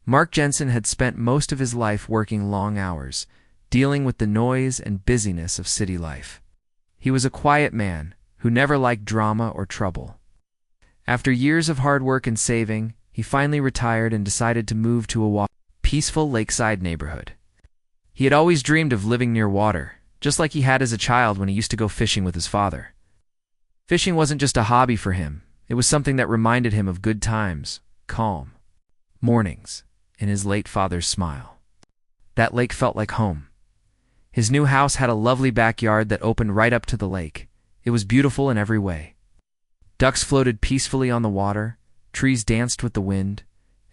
Mark Jensen had spent most of his life working long hours, dealing with the noise and busyness of city life. He was a quiet man who never liked drama or trouble. After years of hard work and saving, he finally retired and decided to move to a peaceful lakeside neighborhood. He had always dreamed of living near water, just like he had as a child when he used to go fishing with his father. Fishing wasn't just a hobby for him, it was something that reminded him of good times, calm mornings, and his late father's smile. That lake felt like home. His new house had a lovely backyard that opened right up to the lake. It was beautiful in every way. Ducks floated peacefully on the water, trees danced with the wind,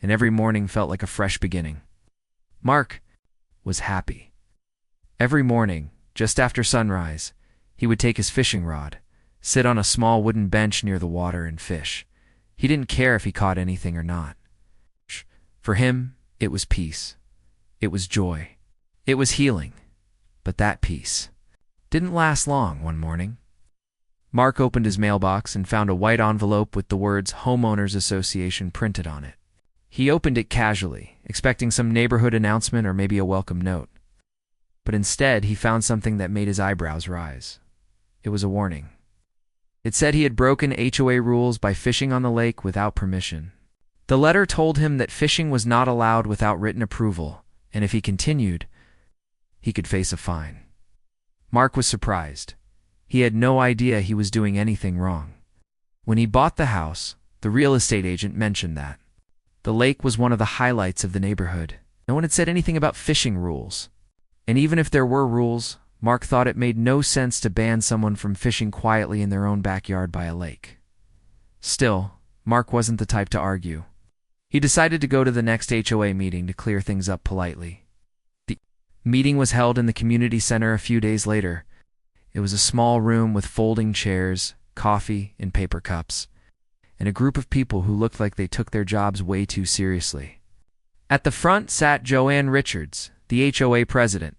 and every morning felt like a fresh beginning. Mark was happy. Every morning, just after sunrise, he would take his fishing rod, sit on a small wooden bench near the water and fish. He didn't care if he caught anything or not. For him, it was peace. It was joy. It was healing. But that peace didn't last long one morning. Mark opened his mailbox and found a white envelope with the words Homeowners Association printed on it. He opened it casually, expecting some neighborhood announcement or maybe a welcome note. But instead, he found something that made his eyebrows rise. It was a warning. It said he had broken HOA rules by fishing on the lake without permission. The letter told him that fishing was not allowed without written approval, and if he continued, he could face a fine. Mark was surprised. He had no idea he was doing anything wrong. When he bought the house, the real estate agent mentioned that the lake was one of the highlights of the neighborhood. No one had said anything about fishing rules. And even if there were rules, Mark thought it made no sense to ban someone from fishing quietly in their own backyard by a lake. Still, Mark wasn't the type to argue. He decided to go to the next HOA meeting to clear things up politely. The meeting was held in the community center a few days later. It was a small room with folding chairs, coffee in paper cups, and a group of people who looked like they took their jobs way too seriously. At the front sat Joanne Richards, the HOA president.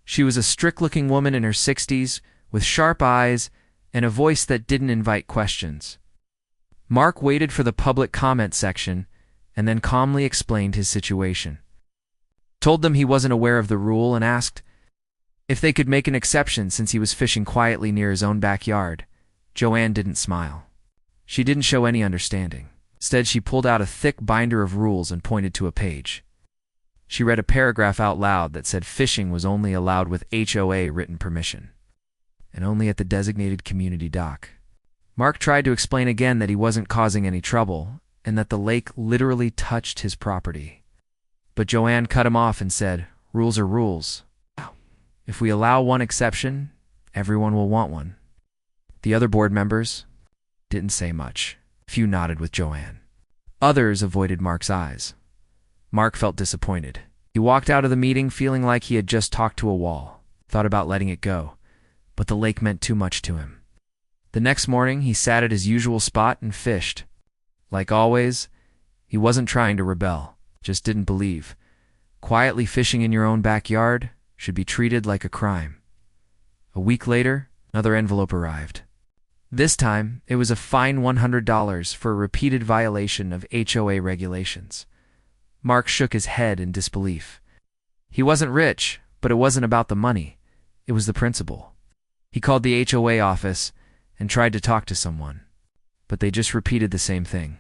She was a strict-looking woman in her 60s, with sharp eyes and a voice that didn't invite questions. Mark waited for the public comment section and then calmly explained his situation. Told them he wasn't aware of the rule and asked if they could make an exception since he was fishing quietly near his own backyard. Joanne didn't smile. She didn't show any understanding. Instead, she pulled out a thick binder of rules and pointed to a page. She read a paragraph out loud that said fishing was only allowed with HOA written permission, and only at the designated community dock. Mark tried to explain again that he wasn't causing any trouble, and that the lake literally touched his property. But Joanne cut him off and said, "Rules are rules. If we allow one exception, everyone will want one." The other board members didn't say much. Few nodded with Joanne. Others avoided Mark's eyes. Mark felt disappointed. He walked out of the meeting feeling like he had just talked to a wall, thought about letting it go, but the lake meant too much to him. The next morning, he sat at his usual spot and fished. Like always, he wasn't trying to rebel, just didn't believe. Quietly fishing in your own backyard should be treated like a crime. A week later, another envelope arrived. This time, it was a fine $100 for a repeated violation of HOA regulations. Mark shook his head in disbelief. He wasn't rich, but it wasn't about the money. It was the principle. He called the HOA office and tried to talk to someone, but they just repeated the same thing.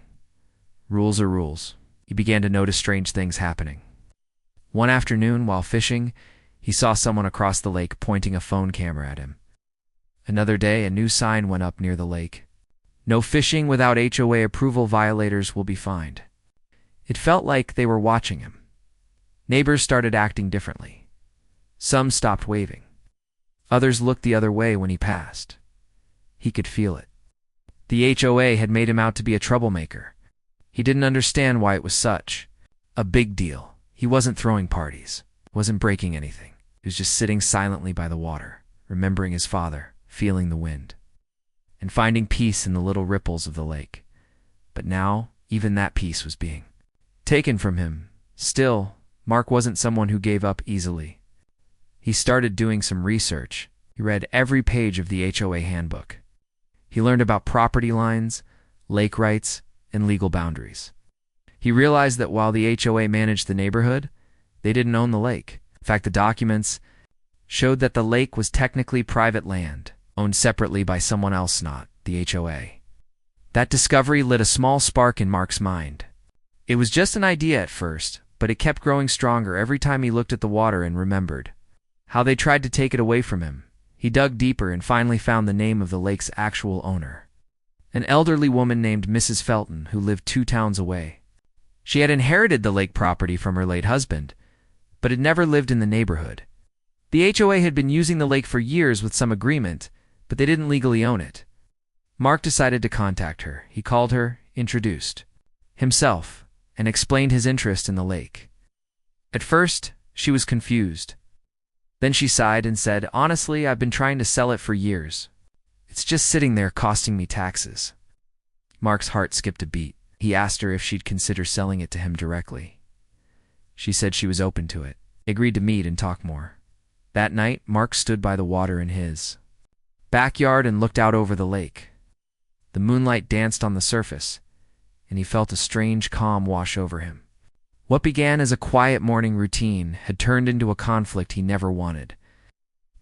Rules are rules. He began to notice strange things happening. One afternoon, while fishing, he saw someone across the lake pointing a phone camera at him. Another day, a new sign went up near the lake. No fishing without HOA approval, violators will be fined. It felt like they were watching him. Neighbors started acting differently. Some stopped waving. Others looked the other way when he passed. He could feel it. The HOA had made him out to be a troublemaker. He didn't understand why it was such a big deal. He wasn't throwing parties, wasn't breaking anything. He was just sitting silently by the water, remembering his father, feeling the wind, and finding peace in the little ripples of the lake. But now, even that peace was being taken from him. Still, Mark wasn't someone who gave up easily. He started doing some research. He read every page of the HOA handbook. He learned about property lines, lake rights, and legal boundaries. He He realized that while the HOA managed the neighborhood, they didn't own the lake. In fact, the documents showed that the lake was technically private land, owned separately by someone else, not the HOA. That discovery lit a small spark in Mark's mind. It was just an idea at first, but it kept growing stronger every time he looked at the water and remembered how they tried to take it away from him. He dug deeper and finally found the name of the lake's actual owner, an elderly woman named Mrs. Felton, who lived 2 towns away. She had inherited the lake property from her late husband, but had never lived in the neighborhood. The HOA had been using the lake for years with some agreement, but they didn't legally own it. Mark decided to contact her. He called her, introduced himself, and explained his interest in the lake. At first, she was confused. Then she sighed and said, "Honestly, I've been trying to sell it for years. It's just sitting there costing me taxes." Mark's heart skipped a beat. He asked her if she'd consider selling it to him directly. She said she was open to it. They agreed to meet and talk more. That night, Mark stood by the water in his backyard and looked out over the lake. The moonlight danced on the surface, and he felt a strange calm wash over him. What began as a quiet morning routine had turned into a conflict he never wanted.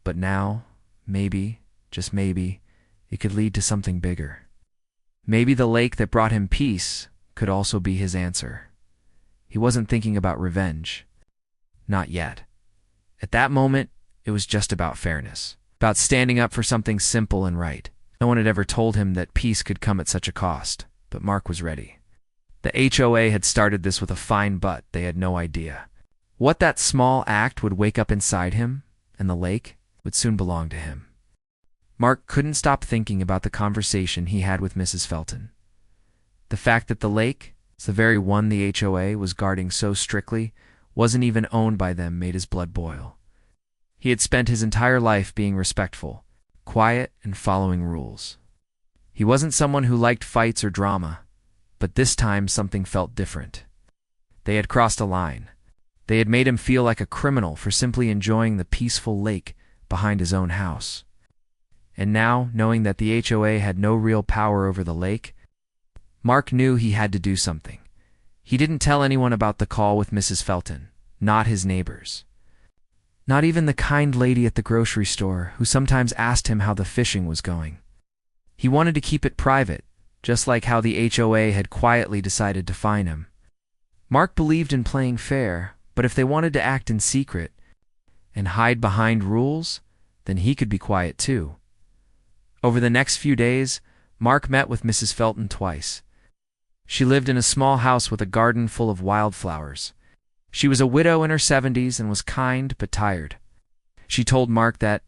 But now, maybe, just maybe, it could lead to something bigger. Maybe the lake that brought him peace could also be his answer. He wasn't thinking about revenge. Not yet. At that moment, it was just about fairness, about standing up for something simple and right. No one had ever told him that peace could come at such a cost, but Mark was ready. The HOA had started this with a fine butt. They had no idea what that small act would wake up inside him, and the lake would soon belong to him. Mark couldn't stop thinking about the conversation he had with Mrs. Felton. The fact that the lake, the very one the HOA was guarding so strictly, wasn't even owned by them made his blood boil. He had spent his entire life being respectful, quiet, and following rules. He wasn't someone who liked fights or drama, but this time something felt different. They had crossed a line. They had made him feel like a criminal for simply enjoying the peaceful lake behind his own house. And now, knowing that the HOA had no real power over the lake, Mark knew he had to do something. He didn't tell anyone about the call with Mrs. Felton, not his neighbors. Not even the kind lady at the grocery store who sometimes asked him how the fishing was going. He wanted to keep it private, just like how the HOA had quietly decided to fine him. Mark believed in playing fair, but if they wanted to act in secret and hide behind rules, then he could be quiet too. Over the next few days, Mark met with Mrs. Felton twice. She lived in a small house with a garden full of wildflowers. She was a widow in her 70s and was kind but tired. She told Mark that,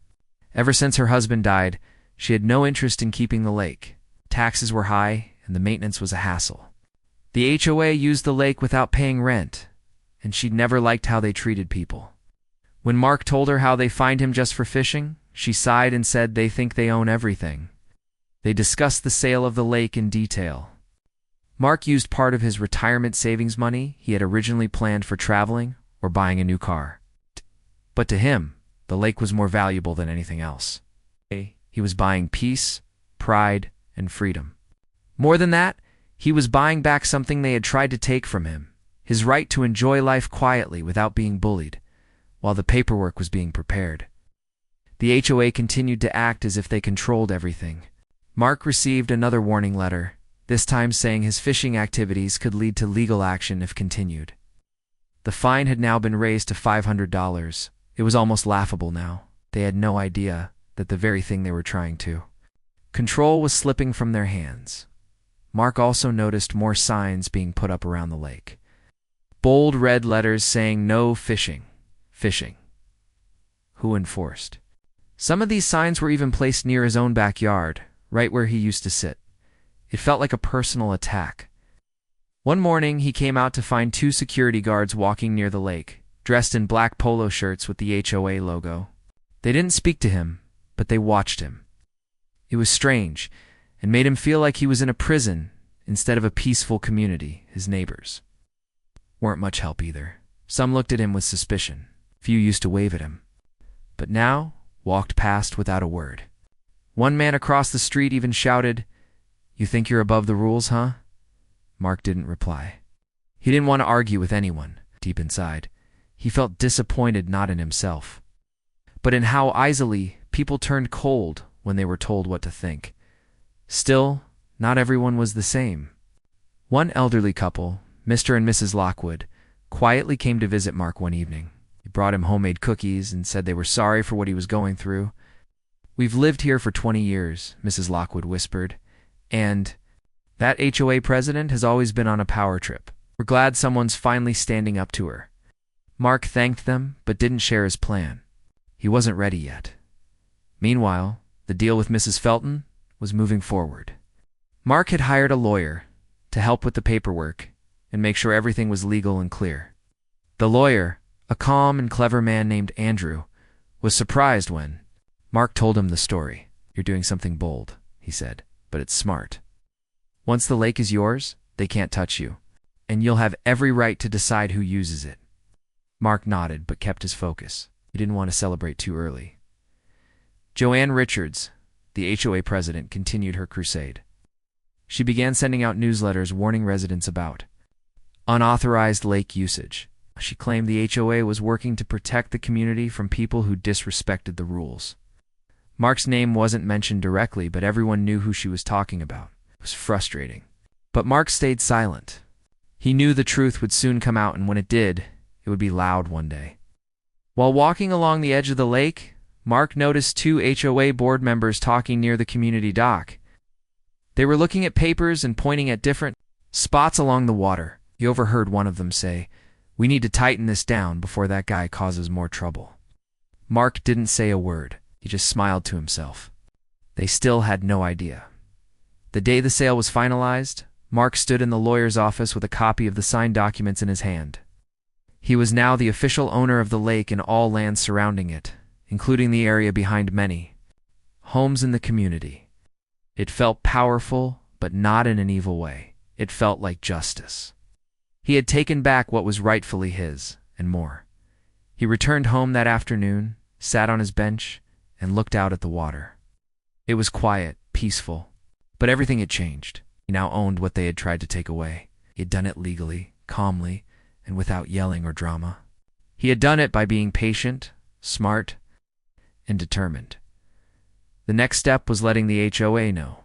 ever since her husband died, she had no interest in keeping the lake. Taxes were high, and the maintenance was a hassle. The HOA used the lake without paying rent, and she'd never liked how they treated people. When Mark told her how they fined him just for fishing, she sighed and said they think they own everything. They discussed the sale of the lake in detail. Mark used part of his retirement savings money he had originally planned for traveling or buying a new car. But to him, the lake was more valuable than anything else. He was buying peace, pride, and freedom. More than that, he was buying back something they had tried to take from him, his right to enjoy life quietly without being bullied, while the paperwork was being prepared. The HOA continued to act as if they controlled everything. Mark received another warning letter, this time saying his fishing activities could lead to legal action if continued. The fine had now been raised to $500. It was almost laughable now. They had no idea that the very thing they were trying to control was slipping from their hands. Mark also noticed more signs being put up around the lake. Bold red letters saying "No fishing. Fishing." Who enforced? Some of these signs were even placed near his own backyard, right where he used to sit. It felt like a personal attack. One morning, he came out to find 2 security guards walking near the lake, dressed in black polo shirts with the HOA logo. They didn't speak to him, but they watched him. It was strange, and made him feel like he was in a prison instead of a peaceful community. His neighbors weren't much help either. Some looked at him with suspicion. Few used to wave at him, but now walked past without a word. One man across the street even shouted, "You think you're above the rules, huh?" Mark didn't reply. He didn't want to argue with anyone. Deep inside, he felt disappointed not in himself, but in how easily people turned cold when they were told what to think. Still, not everyone was the same. One elderly couple, Mr. and Mrs. Lockwood, quietly came to visit Mark one evening. They brought him homemade cookies and said they were sorry for what he was going through. "We've lived here for 20 years, Mrs. Lockwood whispered, and that HOA president has always been on a power trip. We're glad someone's finally standing up to her." Mark thanked them, but didn't share his plan. He wasn't ready yet. Meanwhile, the deal with Mrs. Felton was moving forward. Mark had hired a lawyer to help with the paperwork and make sure everything was legal and clear. The lawyer, a calm and clever man named Andrew, was surprised when Mark told him the story. "You're doing something bold," he said, "but it's smart. Once the lake is yours, they can't touch you, and you'll have every right to decide who uses it." Mark nodded but kept his focus. He didn't want to celebrate too early. Joanne Richards, the HOA president, continued her crusade. She began sending out newsletters warning residents about unauthorized lake usage. She claimed the HOA was working to protect the community from people who disrespected the rules. Mark's name wasn't mentioned directly, but everyone knew who she was talking about. It was frustrating. But Mark stayed silent. He knew the truth would soon come out, and when it did, it would be loud one day. While walking along the edge of the lake, Mark noticed two HOA board members talking near the community dock. They were looking at papers and pointing at different spots along the water. He overheard one of them say, "We need to tighten this down before that guy causes more trouble." Mark didn't say a word. He just smiled to himself. They still had no idea. The day the sale was finalized, Mark stood in the lawyer's office with a copy of the signed documents in his hand. He was now the official owner of the lake and all land surrounding it, including the area behind many homes in the community. It felt powerful, but not in an evil way. It felt like justice. He had taken back what was rightfully his, and more. He returned home that afternoon, sat on his bench, and looked out at the water. It was quiet, peaceful, but everything had changed. He now owned what they had tried to take away. He had done it legally, calmly, and without yelling or drama. He had done it by being patient, smart, and determined. The next step was letting the HOA know.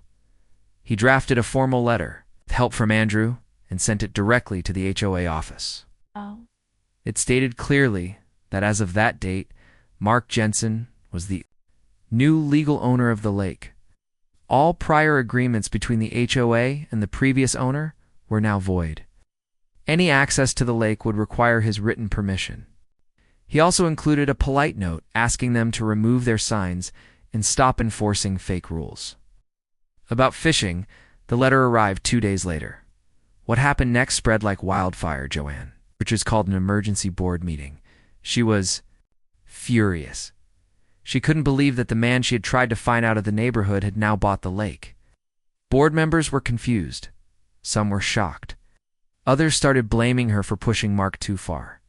He drafted a formal letter, with help from Andrew, and sent it directly to the HOA office. It stated clearly that as of that date, Mark Jensen was the new legal owner of the lake. All prior agreements between the HOA and the previous owner were now void. Any access to the lake would require his written permission. He also included a polite note asking them to remove their signs and stop enforcing fake rules. About fishing, the letter arrived 2 days later. What happened next spread like wildfire, Joanne. Richards called an emergency board meeting. She was furious. She couldn't believe that the man she had tried to find out of the neighborhood had now bought the lake. Board members were confused. Some were shocked. Others started blaming her for pushing Mark too far.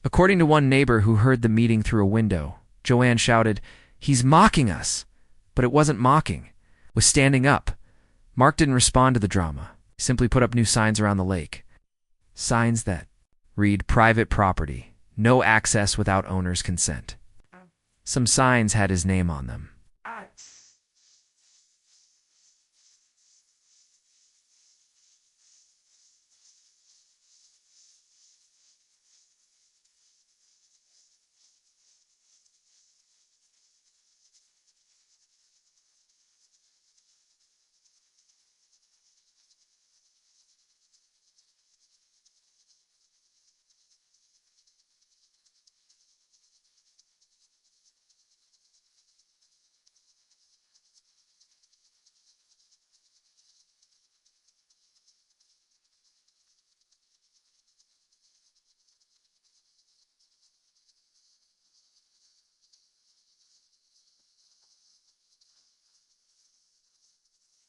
According to one neighbor who heard the meeting through a window, Joanne shouted, "He's mocking us!" But it wasn't mocking. It was standing up. Mark didn't respond to the drama. He simply put up new signs around the lake. Signs that read "Private property, no access without owner's consent." Some signs had his name on them.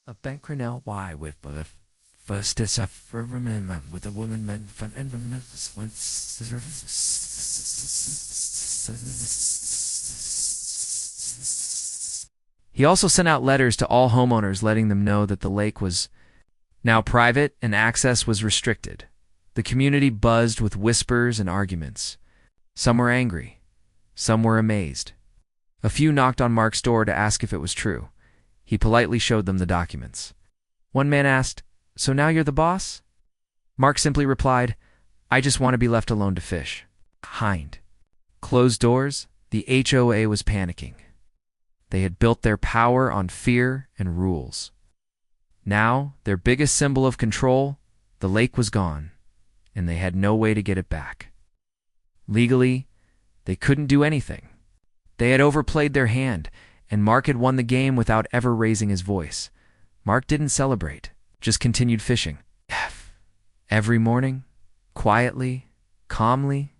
A Bankronel Y with the first is a firmament with a woman meant fun and He also sent out letters to all homeowners letting them know that the lake was now private and access was restricted. The community buzzed with whispers and arguments. Some were angry. Some were amazed. A few knocked on Mark's door to ask if it was true. He politely showed them the documents. One man asked, "So now you're the boss?" Mark simply replied, "I just want to be left alone to fish." Behind closed doors, the HOA was panicking. They had built their power on fear and rules. Now, their biggest symbol of control, the lake, was gone, and they had no way to get it back. Legally, they couldn't do anything. They had overplayed their hand, and Mark had won the game without ever raising his voice. Mark didn't celebrate, just continued fishing. Every morning, quietly, calmly,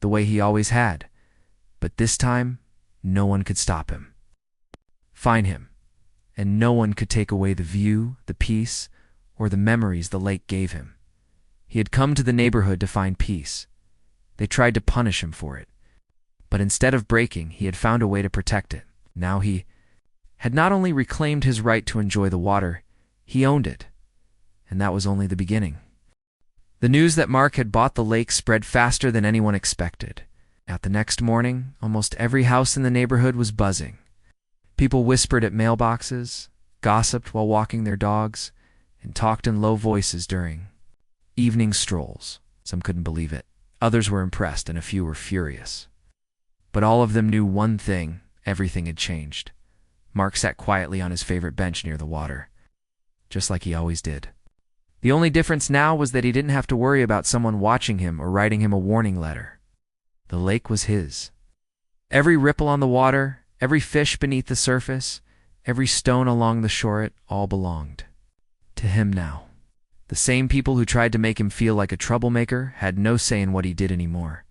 the way he always had. But this time, no one could stop him. Fine him. And no one could take away the view, the peace, or the memories the lake gave him. He had come to the neighborhood to find peace. They tried to punish him for it. But instead of breaking, he had found a way to protect it. Now he had not only reclaimed his right to enjoy the water, he owned it. And that was only the beginning. The news that Mark had bought the lake spread faster than anyone expected. At the next morning, almost every house in the neighborhood was buzzing. People whispered at mailboxes, gossiped while walking their dogs, and talked in low voices during evening strolls. Some couldn't believe it. Others were impressed, and a few were furious. But all of them knew one thing: everything had changed. Mark sat quietly on his favorite bench near the water, just like he always did. The only difference now was that he didn't have to worry about someone watching him or writing him a warning letter. The lake was his. Every ripple on the water, every fish beneath the surface, every stone along the shore, it all belonged to him now. The same people who tried to make him feel like a troublemaker had no say in what he did anymore.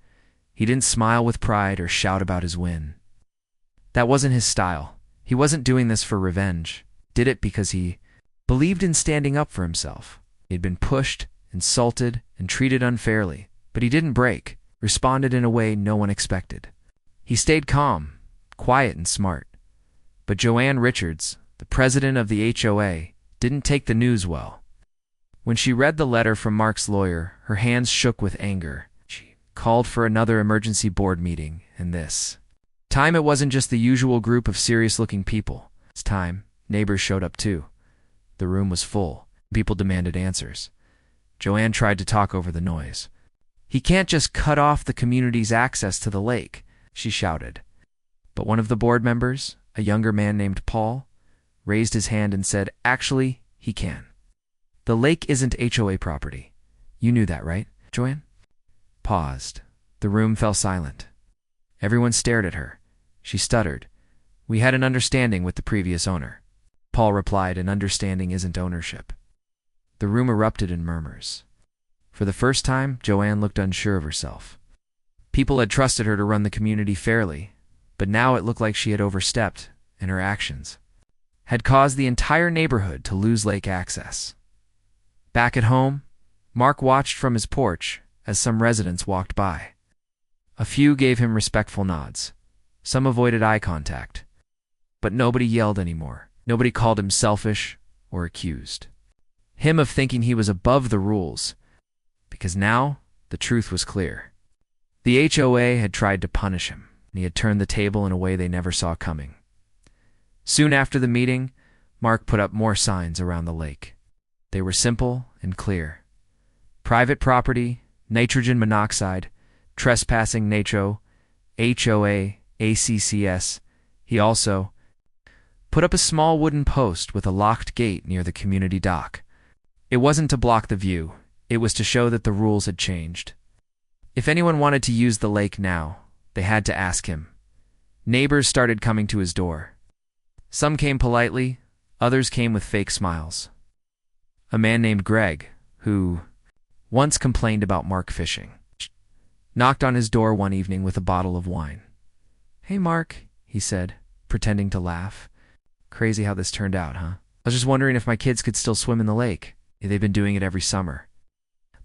He didn't smile with pride or shout about his win. That wasn't his style. He wasn't doing this for revenge. Did it because he believed in standing up for himself. He had been pushed, insulted, and treated unfairly, but he didn't break, responded in a way no one expected. He stayed calm, quiet, and smart. But Joanne Richards, the president of the HOA, didn't take the news well. When she read the letter from Mark's lawyer, her hands shook with anger. She called for another emergency board meeting, and this time it wasn't just the usual group of serious-looking people. This time, neighbors showed up too. The room was full. People demanded answers. Joanne tried to talk over the noise. "He can't just cut off the community's access to the lake," she shouted. But one of the board members, a younger man named Paul, raised his hand and said, "Actually, he can. The lake isn't HOA property. You knew that, right, Joanne?" Paused. The room fell silent. Everyone stared at her. She stuttered. "We had an understanding with the previous owner." Paul replied, "An understanding isn't ownership." The room erupted in murmurs. For the first time, Joanne looked unsure of herself. People had trusted her to run the community fairly, but now it looked like she had overstepped, and her actions had caused the entire neighborhood to lose lake access. Back at home, Mark watched from his porch as some residents walked by. A few gave him respectful nods. Some avoided eye contact. But nobody yelled anymore. Nobody called him selfish or accused him of thinking he was above the rules, because now the truth was clear. The HOA had tried to punish him, and he had turned the table in a way they never saw coming. Soon after the meeting, Mark put up more signs around the lake. They were simple and clear. Private property, nitrogen monoxide, trespassing NACHO, HOA, ACCS. He also put up a small wooden post with a locked gate near the community dock. It wasn't to block the view. It was to show that the rules had changed. If anyone wanted to use the lake now, they had to ask him. Neighbors started coming to his door. Some came politely, others came with fake smiles. A man named Greg, who once complained about Mark fishing, knocked on his door one evening with a bottle of wine. "Hey, Mark," he said, pretending to laugh. "Crazy how this turned out, huh? I was just wondering if my kids could still swim in the lake. They've been doing it every summer."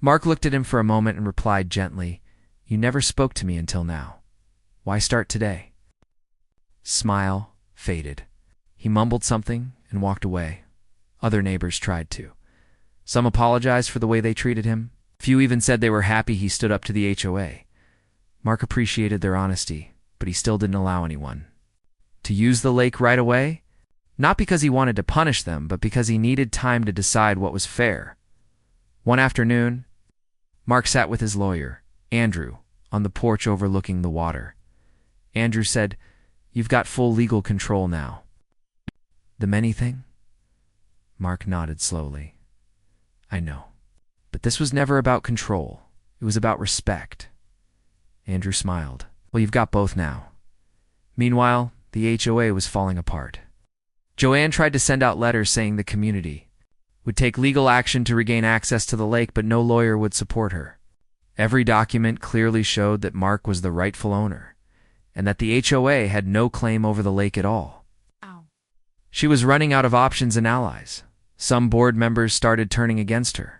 Mark looked at him for a moment and replied gently, "You never spoke to me until now. Why start today?" Smile faded. He mumbled something and walked away. Other neighbors tried to. Some apologized for the way they treated him. Few even said they were happy he stood up to the HOA. Mark appreciated their honesty, but he still didn't allow anyone to use the lake right away, not because he wanted to punish them, but because he needed time to decide what was fair. One afternoon, Mark sat with his lawyer, Andrew, on the porch overlooking the water. Andrew said, "You've got full legal control now." "The many thing?" Mark nodded slowly. "I know. But this was never about control. It was about respect." Andrew smiled. "Well, you've got both now." Meanwhile, the HOA was falling apart. Joanne tried to send out letters saying the community would take legal action to regain access to the lake, but no lawyer would support her. Every document clearly showed that Mark was the rightful owner, and that the HOA had no claim over the lake at all. Ow. She was running out of options and allies. Some board members started turning against her.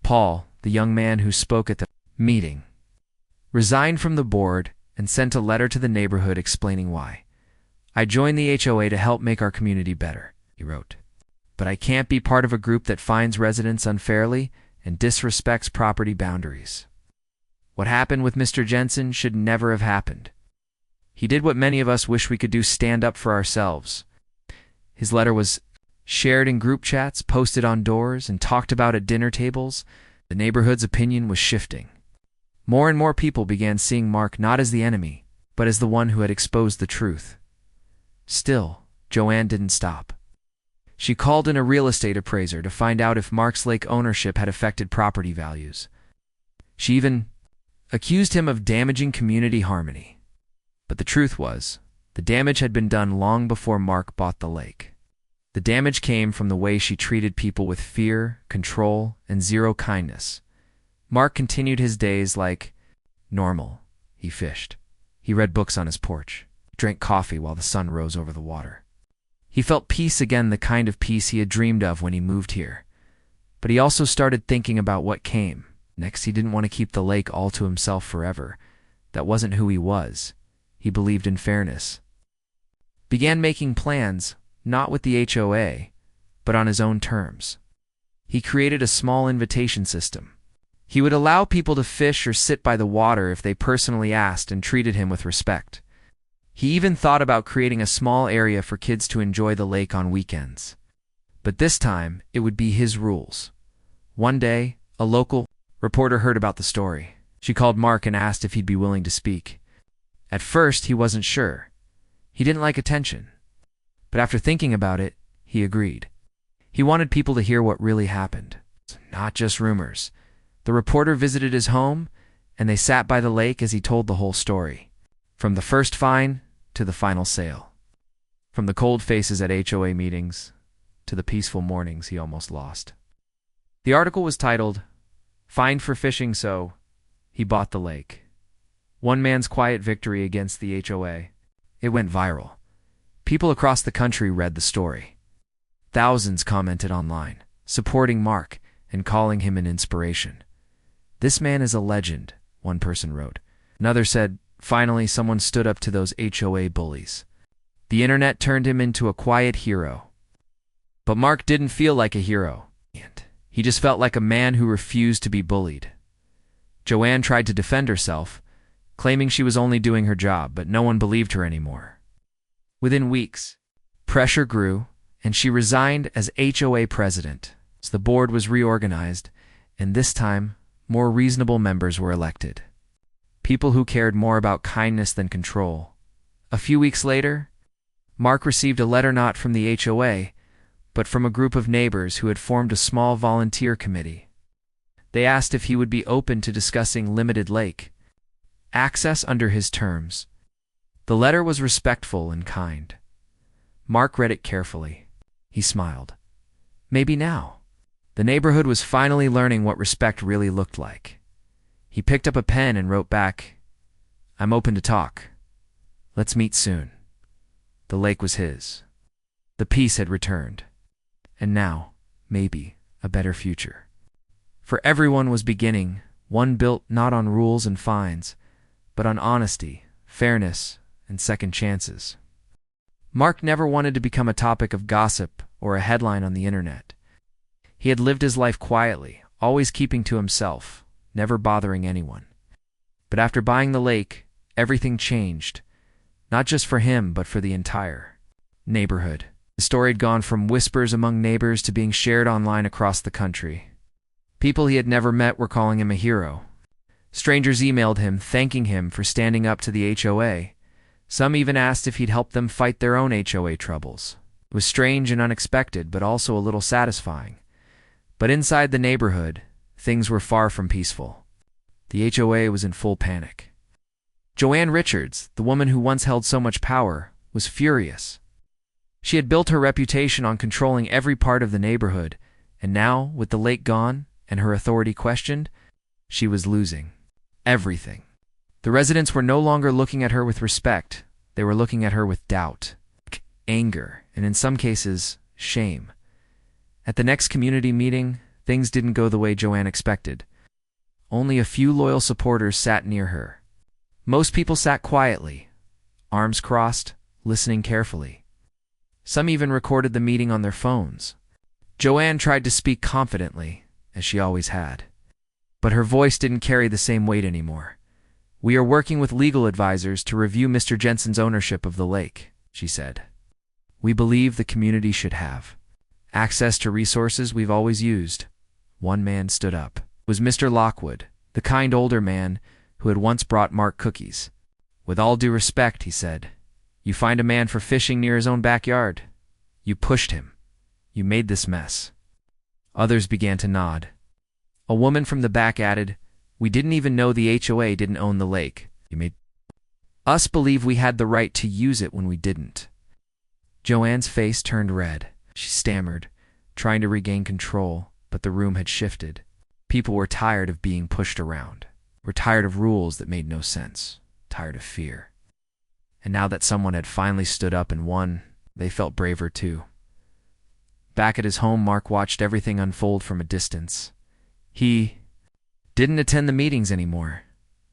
Paul, the young man who spoke at the meeting, resigned from the board and sent a letter to the neighborhood explaining why. "I joined the HOA to help make our community better," he wrote. "But I can't be part of a group that fines residents unfairly and disrespects property boundaries. What happened with Mr. Jensen should never have happened. He did what many of us wish we could do: stand up for ourselves." His letter was shared in group chats, posted on doors, and talked about at dinner tables. The neighborhood's opinion was shifting. More and more people began seeing Mark not as the enemy, but as the one who had exposed the truth. Still, Joanne didn't stop. She called in a real estate appraiser to find out if Mark's lake ownership had affected property values. She even accused him of damaging community harmony. But the truth was, the damage had been done long before Mark bought the lake. The damage came from the way she treated people with fear, control, and zero kindness. Mark continued his days like normal. He fished. He read books on his porch, drank coffee while the sun rose over the water. He felt peace again, the kind of peace he had dreamed of when he moved here. But he also started thinking about what came next. He didn't want to keep the lake all to himself forever. That wasn't who he was. He believed in fairness. Began making plans, not with the HOA, but on his own terms. He created a small invitation system. He would allow people to fish or sit by the water if they personally asked and treated him with respect. He even thought about creating a small area for kids to enjoy the lake on weekends. But this time, it would be his rules. One day, a local reporter heard about the story. She called Mark and asked if he'd be willing to speak. At first, he wasn't sure. He didn't like attention. But after thinking about it, he agreed. He wanted people to hear what really happened, not just rumors. The reporter visited his home, and they sat by the lake as he told the whole story. From the first fine to the final sale. From the cold faces at HOA meetings to the peaceful mornings he almost lost. The article was titled, "Fined for Fishing So He Bought the Lake. One Man's Quiet Victory Against the HOA." It went viral. People across the country read the story. Thousands commented online, supporting Mark and calling him an inspiration. "This man is a legend," one person wrote. Another said, "Finally, someone stood up to those HOA bullies." The internet turned him into a quiet hero. But Mark didn't feel like a hero. He just felt like a man who refused to be bullied. Joanne tried to defend herself, claiming she was only doing her job, but no one believed her anymore. Within weeks, pressure grew, and she resigned as HOA president. So the board was reorganized, and this time, more reasonable members were elected. People who cared more about kindness than control. A few weeks later, Mark received a letter not from the HOA, but from a group of neighbors who had formed a small volunteer committee. They asked if he would be open to discussing limited lake access under his terms. The letter was respectful and kind. Mark read it carefully. He smiled. Maybe now. The neighborhood was finally learning what respect really looked like. He picked up a pen and wrote back, "I'm open to talk. Let's meet soon." The lake was his. The peace had returned. And now, maybe, a better future. For everyone was beginning, one built not on rules and fines, but on honesty, fairness, and second chances. Mark never wanted to become a topic of gossip or a headline on the internet. He had lived his life quietly, always keeping to himself, never bothering anyone. But after buying the lake, everything changed, not just for him, but for the entire neighborhood. The story had gone from whispers among neighbors to being shared online across the country. People he had never met were calling him a hero. Strangers emailed him, thanking him for standing up to the HOA. Some even asked if he'd help them fight their own HOA troubles. It was strange and unexpected, but also a little satisfying. But inside the neighborhood, things were far from peaceful. The HOA was in full panic. Joanne Richards, the woman who once held so much power, was furious. She had built her reputation on controlling every part of the neighborhood, and now, with the lake gone and her authority questioned, she was losing everything. The residents were no longer looking at her with respect. They were looking at her with doubt, anger, and in some cases, shame. At the next community meeting, things didn't go the way Joanne expected. Only a few loyal supporters sat near her. Most people sat quietly, arms crossed, listening carefully. Some even recorded the meeting on their phones. Joanne tried to speak confidently, as she always had. But her voice didn't carry the same weight anymore. "We are working with legal advisors to review Mr. Jensen's ownership of the lake," she said. "We believe the community should have access to resources we've always used." One man stood up. It was Mr. Lockwood, the kind older man who had once brought Mark cookies. "With all due respect," he said, "you find a man for fishing near his own backyard. You pushed him. You made this mess." Others began to nod. A woman from the back added, "We didn't even know the HOA didn't own the lake. You made us believe we had the right to use it when we didn't." Joanne's face turned red. She stammered, trying to regain control, but the room had shifted. People were tired of being pushed around. Were tired of rules that made no sense. Tired of fear. And now that someone had finally stood up and won, they felt braver too. Back at his home, Mark watched everything unfold from a distance. He didn't attend the meetings anymore.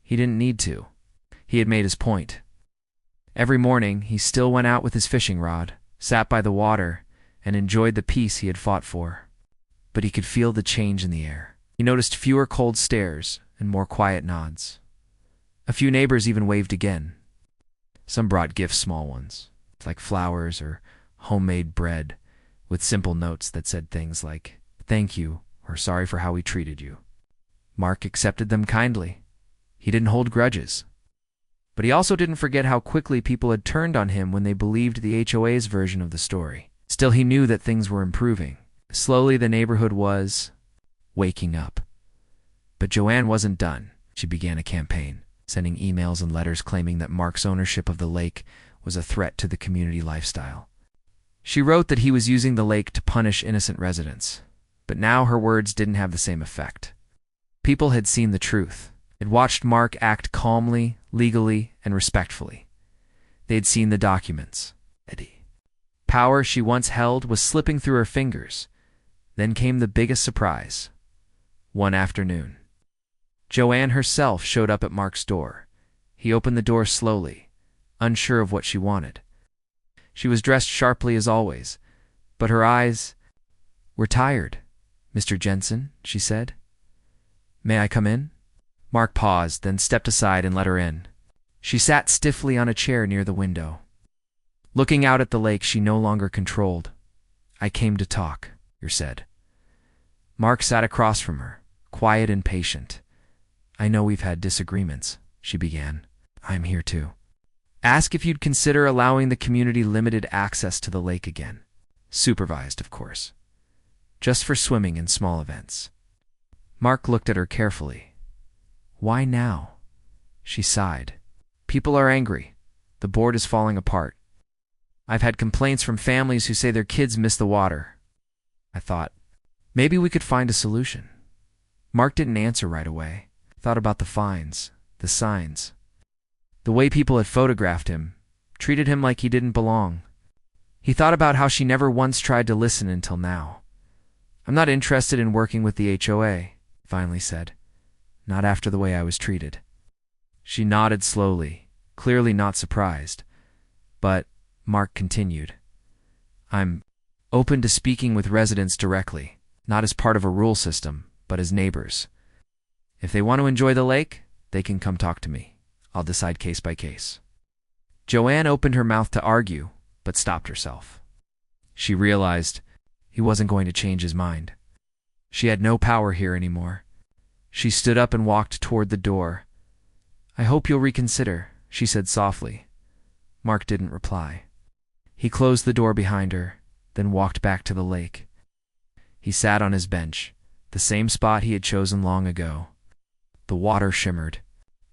He didn't need to. He had made his point. Every morning, he still went out with his fishing rod, sat by the water, and enjoyed the peace he had fought for. But he could feel the change in the air. He noticed fewer cold stares and more quiet nods. A few neighbors even waved again. Some brought gifts, small ones, like flowers or homemade bread, with simple notes that said things like, "Thank you," or "Sorry for how we treated you." Mark accepted them kindly. He didn't hold grudges. But he also didn't forget how quickly people had turned on him when they believed the HOA's version of the story. Still, he knew that things were improving. Slowly, the neighborhood was waking up. But Joanne wasn't done. She began a campaign, sending emails and letters claiming that Mark's ownership of the lake was a threat to the community lifestyle. She wrote that he was using the lake to punish innocent residents. But now her words didn't have the same effect. People had seen the truth. They'd watched Mark act calmly, legally, and respectfully. They'd seen the documents. Power she once held was slipping through her fingers. Then came the biggest surprise. One afternoon, Joanne herself showed up at Mark's door. He opened the door slowly, unsure of what she wanted. She was dressed sharply as always, but her eyes were tired. "Mr. Jensen," she said. "May I come in?" Mark paused, then stepped aside and let her in. She sat stiffly on a chair near the window. Looking out at the lake she no longer controlled. "I came to talk," she said. Mark sat across from her, quiet and patient. "I know we've had disagreements," she began. "I'm here too. Ask if you'd consider allowing the community limited access to the lake again. Supervised, of course. Just for swimming and small events." Mark looked at her carefully. "Why now?" She sighed. "People are angry. The board is falling apart. I've had complaints from families who say their kids miss the water. I thought, maybe we could find a solution." Mark didn't answer right away. Thought about the fines, the signs, the way people had photographed him, treated him like he didn't belong. He thought about how she never once tried to listen until now. "I'm not interested in working with the HOA, finally said. "Not after the way I was treated." She nodded slowly, clearly not surprised. But Mark continued, "I'm open to speaking with residents directly, not as part of a rule system, but as neighbors. If they want to enjoy the lake, they can come talk to me. I'll decide case by case. Joanne opened her mouth to argue, but stopped herself. She realized he wasn't going to change his mind. She had no power here anymore. She stood up and walked toward the door. "I hope you'll reconsider," she said softly. Mark didn't reply. He closed the door behind her, then walked back to the lake. He sat on his bench, the same spot he had chosen long ago. The water shimmered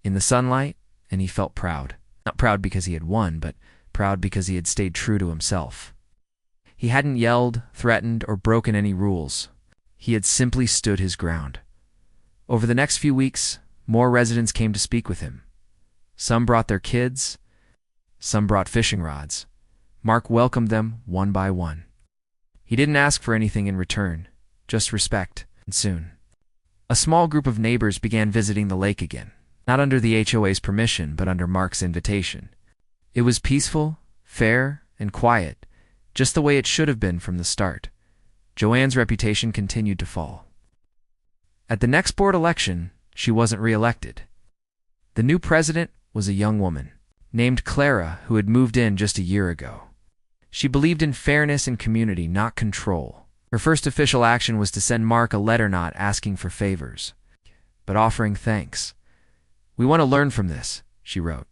in the sunlight, and he felt proud. Not proud because he had won, but proud because he had stayed true to himself. He hadn't yelled, threatened, or broken any rules. He had simply stood his ground. Over the next few weeks, more residents came to speak with him. Some brought their kids, some brought fishing rods. Mark welcomed them one by one. He didn't ask for anything in return, just respect, and soon a small group of neighbors began visiting the lake again, not under the HOA's permission, but under Mark's invitation. It was peaceful, fair, and quiet, just the way it should have been from the start. Joanne's reputation continued to fall. At the next board election, she wasn't re-elected. The new president was a young woman named Clara who had moved in just a year ago. She believed in fairness and community, not control. Her first official action was to send Mark a letter not asking for favors, but offering thanks. "We want to learn from this," she wrote,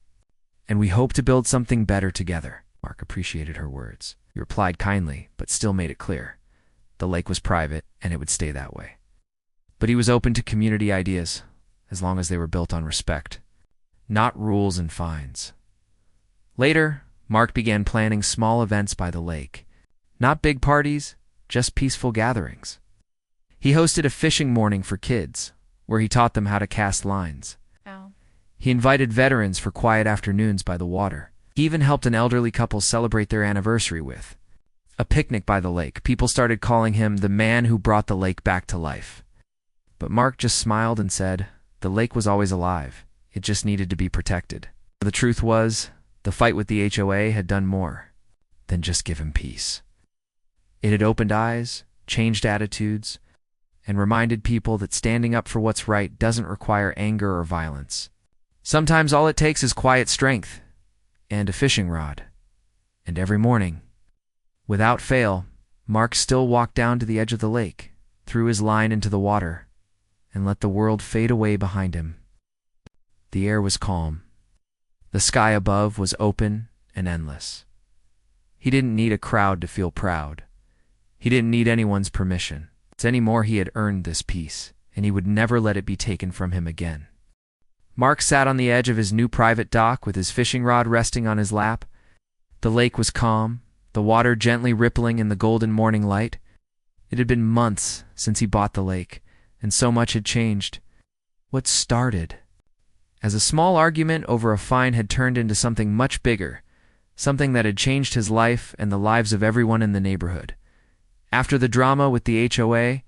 "and we hope to build something better together." Mark appreciated her words. He replied kindly, but still made it clear. The lake was private, and it would stay that way. But he was open to community ideas, as long as they were built on respect, not rules and fines. Later, Mark began planning small events by the lake. Not big parties, just peaceful gatherings. He hosted a fishing morning for kids, where he taught them how to cast lines. He invited veterans for quiet afternoons by the water. He even helped an elderly couple celebrate their anniversary with a picnic by the lake. People started calling him the man who brought the lake back to life. But Mark just smiled and said, the lake was always alive. It just needed to be protected. The truth was, the fight with the HOA had done more than just give him peace. It had opened eyes, changed attitudes, and reminded people that standing up for what's right doesn't require anger or violence. Sometimes all it takes is quiet strength and a fishing rod. And every morning, without fail, Mark still walked down to the edge of the lake, threw his line into the water, and let the world fade away behind him. The air was calm. The sky above was open and endless. He didn't need a crowd to feel proud. He didn't need anyone's permission. Anymore, he had earned this peace, and he would never let it be taken from him again. Mark sat on the edge of his new private dock with his fishing rod resting on his lap. The lake was calm, the water gently rippling in the golden morning light. It had been months since he bought the lake, and so much had changed. What started as a small argument over a fine had turned into something much bigger, something that had changed his life and the lives of everyone in the neighborhood. After the drama with the HOA,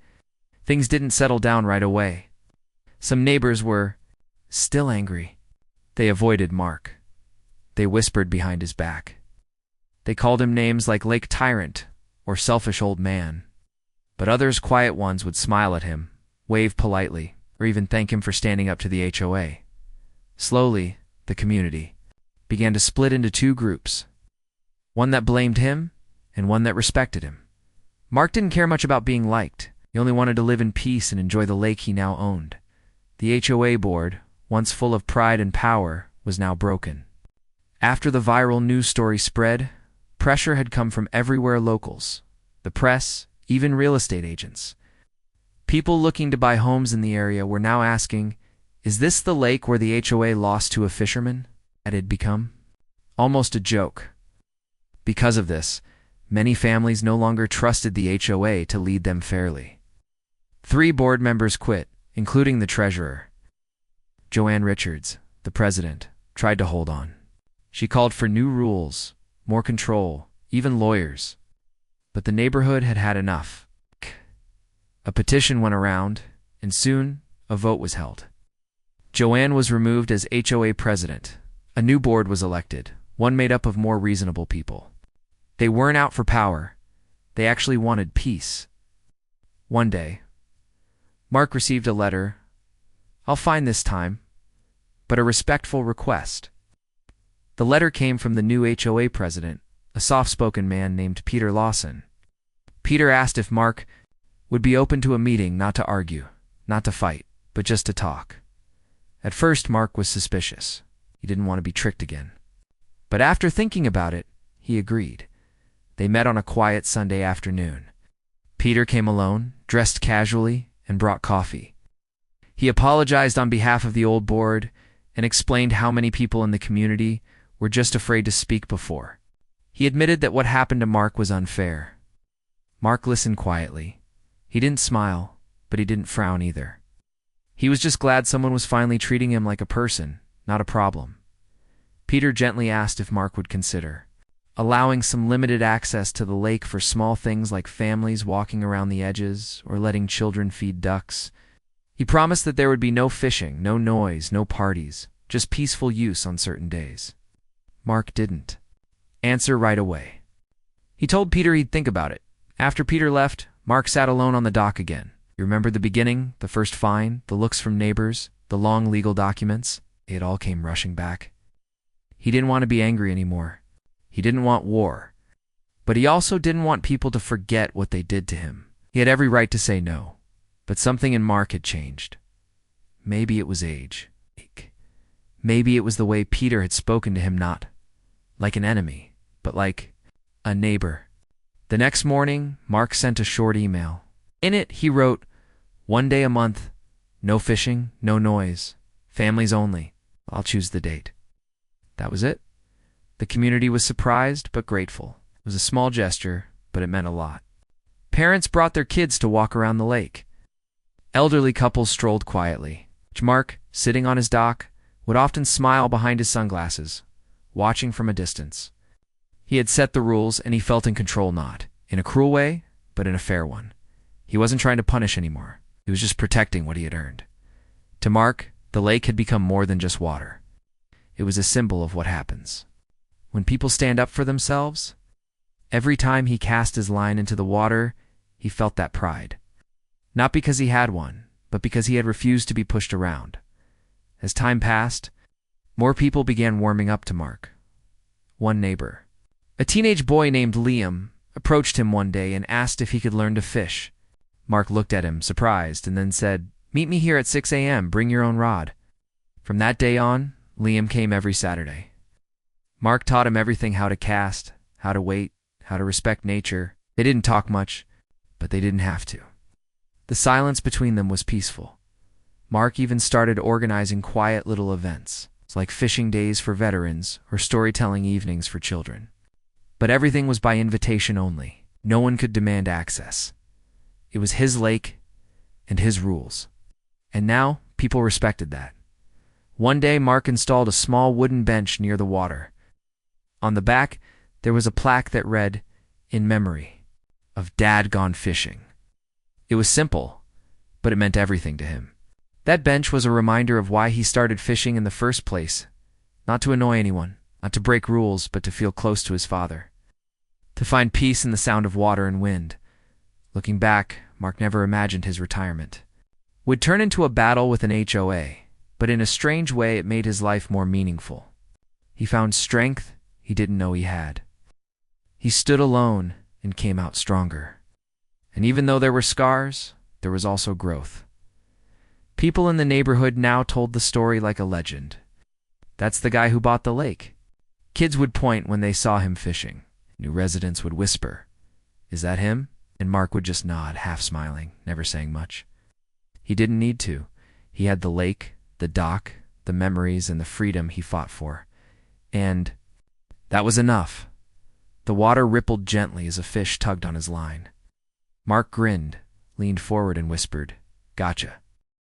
things didn't settle down right away. Some neighbors were still angry. They avoided Mark. They whispered behind his back. They called him names like Lake Tyrant or Selfish Old Man. But others, quiet ones, would smile at him, wave politely, or even thank him for standing up to the HOA. Slowly, the community began to split into two groups, one that blamed him and one that respected him. Mark didn't care much about being liked. He only wanted to live in peace and enjoy the lake he now owned. The HOA board, once full of pride and power, was now broken. After the viral news story spread, pressure had come from everywhere: locals, the press, even real estate agents. People looking to buy homes in the area were now asking, is this the lake where the HOA lost to a fisherman? It had become almost a joke. Because of this, many families no longer trusted the HOA to lead them fairly. 3 board members quit, including the treasurer. Joanne Richards, the president, tried to hold on. She called for new rules, more control, even lawyers. But the neighborhood had had enough. A petition went around, and soon a vote was held. Joanne was removed as HOA president. A new board was elected, one made up of more reasonable people. They weren't out for power. They actually wanted peace. One day, Mark received a letter. I'll find this time, but a respectful request. The letter came from the new HOA president, a soft-spoken man named Peter Lawson. Peter asked if Mark would be open to a meeting, not to argue, not to fight, but just to talk. At first, Mark was suspicious. He didn't want to be tricked again. But after thinking about it, he agreed. They met on a quiet Sunday afternoon. Peter came alone, dressed casually, and brought coffee. He apologized on behalf of the old board and explained how many people in the community were just afraid to speak before. He admitted that what happened to Mark was unfair. Mark listened quietly. He didn't smile, but he didn't frown either. He was just glad someone was finally treating him like a person, not a problem. Peter gently asked if Mark would consider allowing some limited access to the lake for small things like families walking around the edges or letting children feed ducks. He promised that there would be no fishing, no noise, no parties, just peaceful use on certain days. Mark didn't answer right away. He told Peter he'd think about it. After Peter left, Mark sat alone on the dock again. You remember the beginning, the first fine, the looks from neighbors, the long legal documents? It all came rushing back. He didn't want to be angry anymore. He didn't want war. But he also didn't want people to forget what they did to him. He had every right to say no. But something in Mark had changed. Maybe it was age. Maybe it was the way Peter had spoken to him, not like an enemy, but like a neighbor. The next morning, Mark sent a short email. In it, he wrote, "1 day a month, no fishing, no noise, families only. I'll choose the date." That was it. The community was surprised but grateful. It was a small gesture, but it meant a lot. Parents brought their kids to walk around the lake. Elderly couples strolled quietly. Mark, sitting on his dock, would often smile behind his sunglasses, watching from a distance. He had set the rules, and he felt in control, not in a cruel way, but in a fair one. He wasn't trying to punish anymore. He was just protecting what he had earned. To Mark, the lake had become more than just water. It was a symbol of what happens when people stand up for themselves. Every time he cast his line into the water, he felt that pride. Not because he had one, but because he had refused to be pushed around. As time passed, more people began warming up to Mark. One neighbor, a teenage boy named Liam, approached him one day and asked if he could learn to fish. Mark looked at him, surprised, and then said, "Meet me here at 6 a.m., bring your own rod." From that day on, Liam came every Saturday. Mark taught him everything: how to cast, how to wait, how to respect nature. They didn't talk much, but they didn't have to. The silence between them was peaceful. Mark even started organizing quiet little events, like fishing days for veterans or storytelling evenings for children. But everything was by invitation only. No one could demand access. It was his lake and his rules. And now, people respected that. One day, Mark installed a small wooden bench near the water. On the back, there was a plaque that read, "In memory of Dad gone fishing." It was simple, but it meant everything to him. That bench was a reminder of why he started fishing in the first place. Not to annoy anyone, not to break rules, but to feel close to his father. To find peace in the sound of water and wind. Looking back, Mark never imagined his retirement would turn into a battle with an HOA, but in a strange way it made his life more meaningful. He found strength he didn't know he had. He stood alone and came out stronger. And even though there were scars, there was also growth. People in the neighborhood now told the story like a legend. "That's the guy who bought the lake." Kids would point when they saw him fishing. New residents would whisper, "Is that him?" And Mark would just nod, half smiling, never saying much. He didn't need to. He had the lake, the dock, the memories, and the freedom he fought for. And that was enough. The water rippled gently as a fish tugged on his line. Mark grinned, leaned forward, and whispered, "Gotcha."